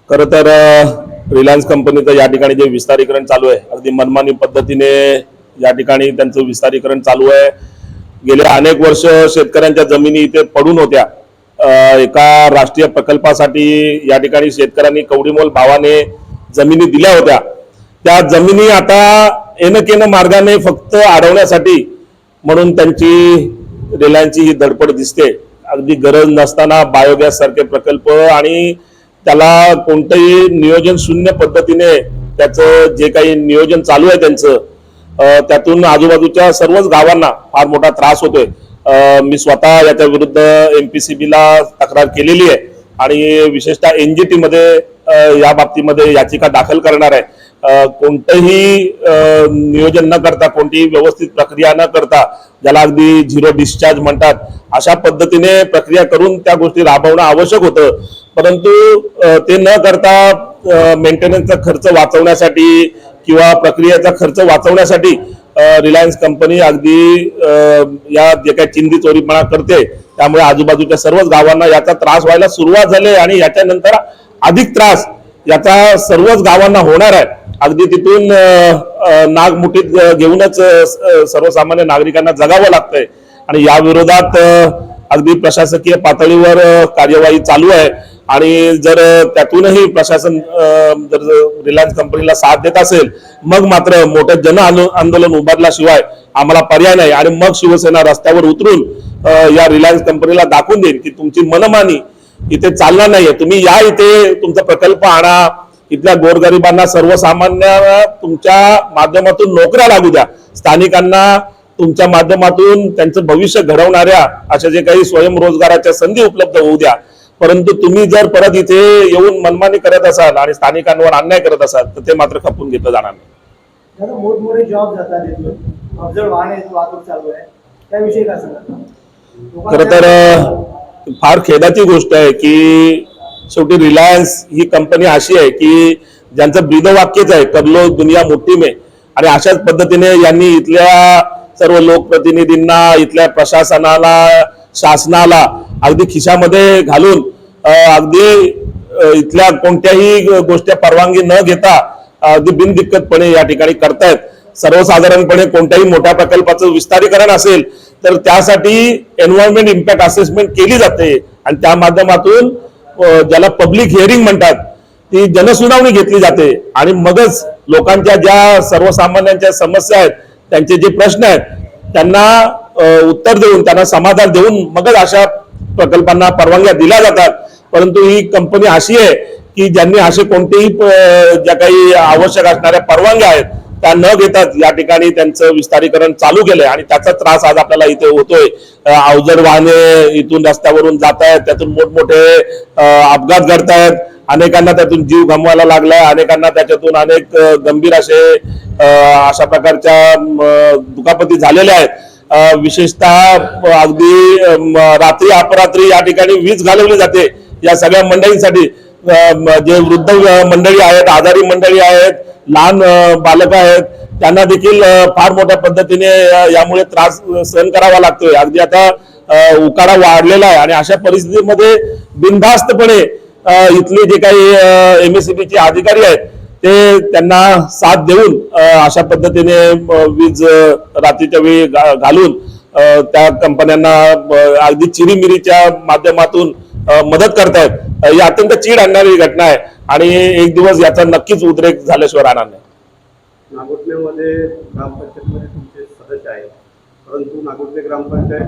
खरं तर रिलायन्स कंपनीचं या ठिकाणी जे विस्तारीकरण चालू आहे अगदी मनमानी पद्धतीने या ठिकाणी त्यांचं विस्तारीकरण चालू आहे। गेले अनेक वर्ष शेतकऱ्यांच्या जमिनी इथे पडून होत्या। एका राष्ट्रीय प्रकल्पासाठी या ठिकाणी शेतकऱ्यांनी कवडीमोल भावाने जमिनी दिल्या होत्या। त्या जमिनी आता एनकेन मार्गाने फक्त अडवण्यासाठी म्हणून त्यांची रिलायन्सची ही धडपड दिसते। अगदी गरज नसताना बायोगॅस सारखे प्रकल्प आणि त्याला कोणतेही नियोजन शून्य पद्धतीने त्याचं जे काही नियोजन चालू आहे त्यांचं त्यातून आजूबाजूच्या सर्वच गावांना फार मोठा त्रास होतोय। मी स्वतः याच्या विरुद्ध MPCB ला तक्रार केलेली आहे आणि विशेषतः NGT मध्ये या बाबतीमध्ये याचिका दाखल करणार आहे। कोणतेही नियोजन न करता कोणतीही व्यवस्थित प्रक्रिया न करता ज्याला अगदी झिरो डिस्चार्ज म्हणतात अशा पद्धतीने प्रक्रिया करून त्या गोष्टी राबवणं आवश्यक होतं। परंतु ते न करता मेंटेनन्सचा खर्च वाचवण्यासाठी किंवा प्रक्रियेचा खर्च वाचवण्यासाठी रिलायन्स कंपनी अगदी या जे काही चिंधी चोरीपणा करते त्यामुळे आजूबाजूच्या सर्वच गावांना याचा त्रास व्हायला सुरुवात झाली आणि याच्यानंतर अधिक त्रास याचा सर्वच गावांना होणार आहे। अगदी तिथून नाग मुठीत घेऊनच सर्वसामान्य नागरिकांना जगावं लागतंय आणि या विरोधात अगदी प्रशासकीय पातळीवर कार्यवाही चालू आहे आणि जर त्यातूनही प्रशासन जर रिलायन्स कंपनीला साथ देत असेल मग मात्र मोठं जन आंदोलन उभारल्याशिवाय आम्हाला पर्याय नाही आणि मग शिवसेना रस्त्यावर उतरून या रिलायन्स कंपनीला दाखवून देईल की तुमची मनमानी इथे चालणार नाहीये। तुम्ही या इथे तुमचा प्रकल्प आणा, इथल्या गोरगरिबांना सर्वसामान्य तुमच्या माध्यमातून नोकऱ्या लागू द्या, स्थानिकांना तुमच्या माध्यमातून त्यांचं भविष्य घडवणाऱ्या अशा जे काही स्वयंरोजगाराच्या संधी उपलब्ध होऊ द्या। परंतु तुम्ही जर परत इथे येऊन मनमानी करत असाल आणि स्थानिकांवर अन्याय करत असाल तर ते मात्र खपून घेतलं जाणार नाही। मोठमोठे जॉब जातात इथून अफजल वाहने वाहतूक चालू आहे त्याविषयी काय सांगता? खरं तर फार खेदाची गोष्ट आहे की शेवटी रिलायन्स ही कंपनी अशी आहे की ज्यांचं ब्रीदवाक्यच आहे कर लो दुनिया मुट्ठी में आणि अशाच पद्धतीने यांनी इथल्या सर्व लोकप्रतिनिधींना इथल्या प्रशासनाला शासनाला अगदी खिशामध्ये घालून अगदी इथल्या कोणत्याही गोष्टी परवानगी न घेता अगदी बिनदिक्कतपणे या ठिकाणी करतायत। सर्वसाधारणपणे कोणत्याही मोठ्या प्रकल्पाचं विस्तारीकरण असेल तर त्यासाठी एन्व्हायरमेंट इम्पॅक्ट असेसमेंट केली जाते आणि त्या माध्यमातून ज्याला पब्लिक हिअरिंग म्हणतात ती जनसुनावणी घेतली जाते आणि मगच लोकांच्या ज्या सर्वसामान्यांच्या समस्या आहेत त्यांचे जे प्रश्न आहेत त्यांना उत्तर देऊन त्यांना समाधान देऊन मगच अशा प्रकल्पांना परवानग्या दिल्या जातात। परंतु ही कंपनी अशी आहे की ज्यांनी असे कोणतेही ज्या काही आवश्यक असणाऱ्या परवानग्या आहेत त्या न घेतात या ठिकाणी त्यांचं विस्तारीकरण चालू केलंय आणि त्याचा त्रास आज आपल्याला इथे होतोय। अवजड वाहने इथून रस्त्यावरून जात आहेत, त्यातून मोठमोठे अपघात घडतायत, अनेकांना त्यातून जीव गमवायला लागलाय, अनेकांना त्याच्यातून अनेक गंभीर अशा प्रकारच्या दुखापती झालेल्या आहेत। विशेषतः अगदी रात्री अपरात्री या ठिकाणी वीज घालवली जाते या सगळ्या मंडळींसाठी। जे वृद्ध मंडळी आहेत, आजारी मंडळी आहेत, लहान बालक आहेत त्यांना देखील फार मोठ्या पद्धतीने यामुळे त्रास सहन करावा लागतोय। अगदी आता उकाडा वाढलेला आहे आणि अशा परिस्थितीमध्ये बिनधास्तपणे इथले जे काही MSCB चे अधिकारी आहेत ते त्यांना साथ देऊन अशा पद्धतीने वीज रात्रीच्या वेळी घालून त्या कंपन्यांना अगदी चिरीमिरीच्या माध्यमातून मदत करतायत। ही अत्यंत चीड आणणारी घटना आहे आणि एक दिवस याचा नक्कीच उद्रेक झाल्याशिवाय राहणार नाही। नागोठणेमध्ये ग्रामपंचायतमध्ये तुमचे सदस्य आहेत परंतु नागोठणे ग्रामपंचायत